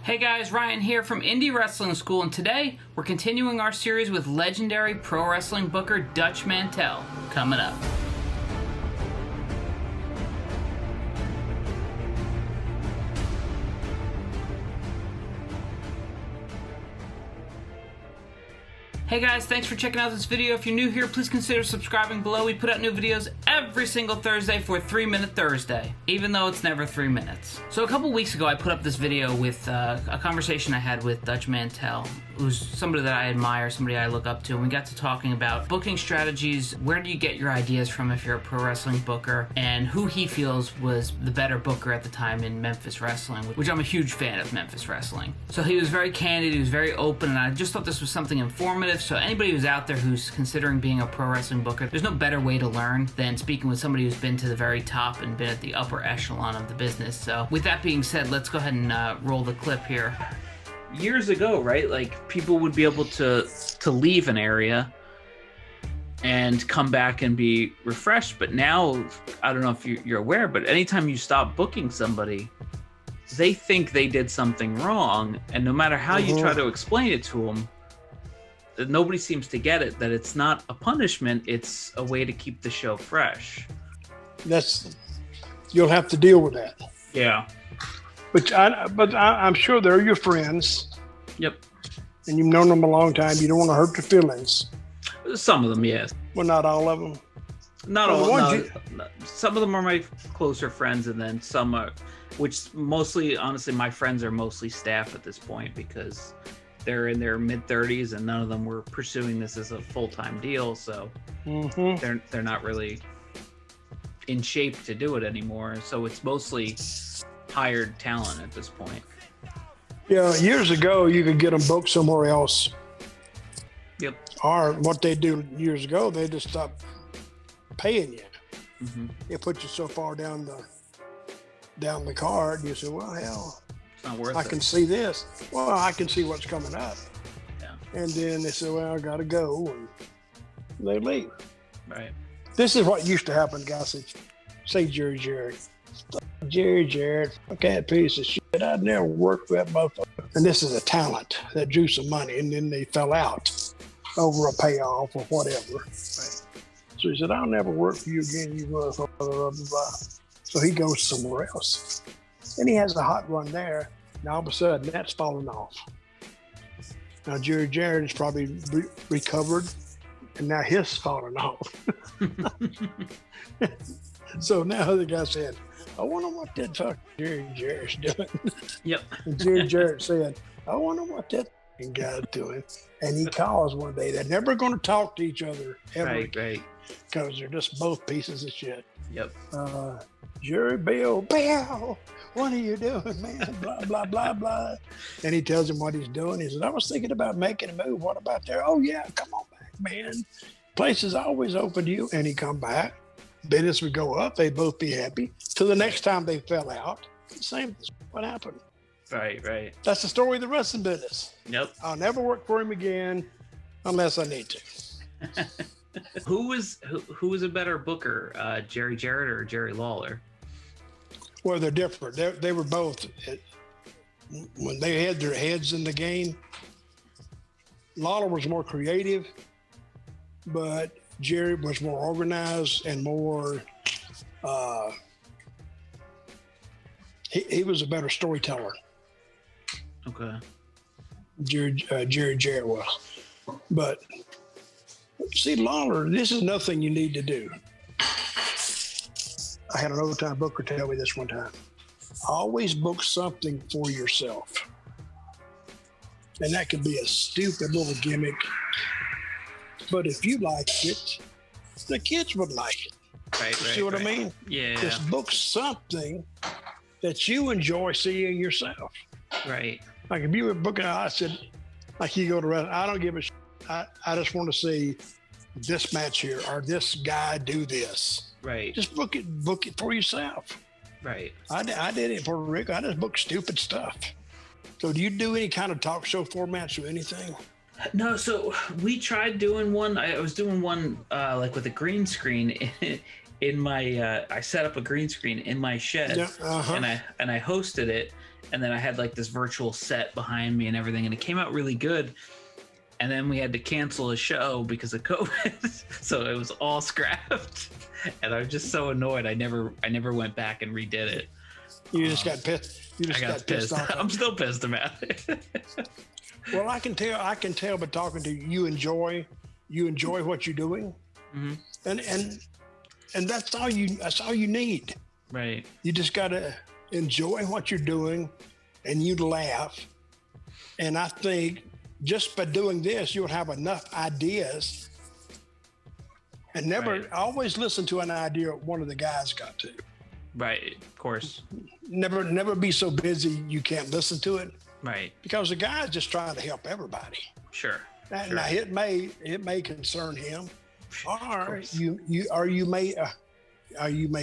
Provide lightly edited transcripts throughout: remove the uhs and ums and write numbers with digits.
Hey guys, Ryan here from Indy Wrestling School, and today we're continuing our series with legendary pro wrestling booker Dutch Mantell. Coming up. Hey guys, thanks for checking out this video. If you're new here, please consider subscribing below. We put out new videos every single Thursday for 3 Minute Thursday, even though it's never 3 minutes. So a couple weeks ago, I put up this video with a conversation I had with Dutch Mantell, who's somebody that I admire, somebody I look up to, and we got to talking about booking strategies, where do you get your ideas from if you're a pro wrestling booker, and who he feels was the better booker at the time in Memphis wrestling, which I'm a huge fan of Memphis wrestling. So he was very candid, he was very open, and I just thought this was something informative. So anybody who's out there who's considering being a pro wrestling booker, there's no better way to learn than speaking with somebody who's been to the very top and been at the upper echelon of the business. So with that being said, let's go ahead and roll the clip here. Years ago, right, like people would be able to leave an area and come back and be refreshed, but now, I don't know if you're aware, but anytime you stop booking somebody, they think they did something wrong, and no matter how you try to explain it to them, nobody seems to get it, that it's not a punishment, it's a way to keep the show fresh. You'll have to deal with that. Yeah. But I'm sure they're your friends. Yep. And you've known them a long time. You don't want to hurt their feelings. Some of them, yes. Well, not all of them. Not all. No, some of them are my closer friends, and then some are, which mostly, honestly, my friends are mostly staff at this point because they're in their mid-30s and none of them were pursuing this as a full-time deal, so they're not really in shape to do it anymore. So it's mostly hired talent at this point. Yeah, years ago you could get them booked somewhere else. Yep. Or what they do years ago, they just stop paying you. They put you so far down the card, you say, well, hell, it's not worth it. I can see this. Well, I can see what's coming up. Yeah. And then they say, well, I gotta go, and they leave. Right. This is what used to happen, guys. Say Jerry Jarrett, okay, piece of shit. I'd never worked for that motherfucker. And this is a talent that drew some money, and then they fell out over a payoff or whatever. Right. So he said, I'll never work for you again, you motherfucker, blah, blah, blah. So he goes somewhere else. And he has a hot run there. Now all of a sudden, that's falling off. Now Jerry Jarrett is probably recovered, and now his falling off. So now the guy said, I wonder what that fucking Jerry Jarrett's doing. Yep. And Jerry Jarrett said, I wonder what that fucking guy's doing. And he calls one day. They're never going to talk to each other ever. Right. Because they're just both pieces of shit. Yep. Jerry Bill, what are you doing, man? Blah, blah, blah, blah. And he tells him what he's doing. He says, I was thinking about making a move. What about there? Oh, yeah, come on back, man. Place is always open to you. And he come back. Business would go up. They'd both be happy. Till the next time they fell out, same what happened. Right. That's the story of the wrestling business. Yep. I'll never work for him again unless I need to. Who was a better booker, Jerry Jarrett or Jerry Lawler? Well, they're different. They were both. When they had their heads in the game, Lawler was more creative, but Jerry was more organized and more. He was a better storyteller. Okay. Jerry Jarrett was, but see, Lawler, this is nothing you need to do. I had an old-time booker tell me this one time. Always book something for yourself. And that could be a stupid little gimmick. But if you like it, the kids would like it. Right. See what I mean? Yeah. Just book something that you enjoy seeing yourself. Right. Like if you were booking, I said, like you go to restaurant, I don't give a shit. I just want to see this match here or this guy do this. Right. Just book it for yourself. Right. I did it in Puerto Rico. I just booked stupid stuff. So do you do any kind of talk show formats or anything? No, so we tried doing one. I was doing one like with a green screen in my. I set up a green screen in my shed, and I hosted it. and then I had like this virtual set behind me and everything, and it came out really good. And then we had to cancel a show because of COVID, so it was all scrapped. And I was just so annoyed. I never went back and redid it. You just got pissed. You just got pissed off. I'm still pissed about it. Well, I can tell by talking to you, you enjoy what you're doing, mm-hmm. and that's all you need. Right. You just gotta enjoy what you're doing, and you laugh. And I think just by doing this, you'll have enough ideas. And always listen to an idea one of the guys got to. Right, of course. Never be so busy you can't listen to it. Right. Because the guy's just trying to help everybody. Sure. Now it may concern him. Or you may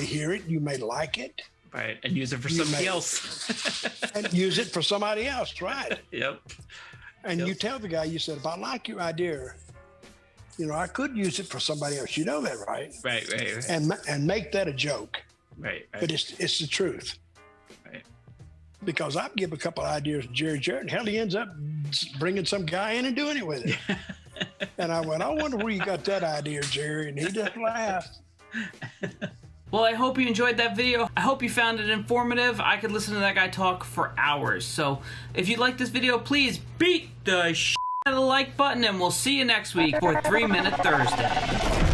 hear it, you may like it. Right, and use it for somebody else. And use it for somebody else, right? Yep. And you tell the guy, you said, if I like your idea, I could use it for somebody else. You know that, right? Right. And make that a joke. Right. But it's the truth. Right. Because I've given a couple of ideas to Jerry Jarrett, and hell, he ends up bringing some guy in and doing it with it. And I went, I wonder where you got that idea, Jerry. And he just laughed. Well, I hope you enjoyed that video. I hope you found it informative. I could listen to that guy talk for hours. So if you like this video, please beat the shit out of the like button, and we'll see you next week for 3 Minute Thursday.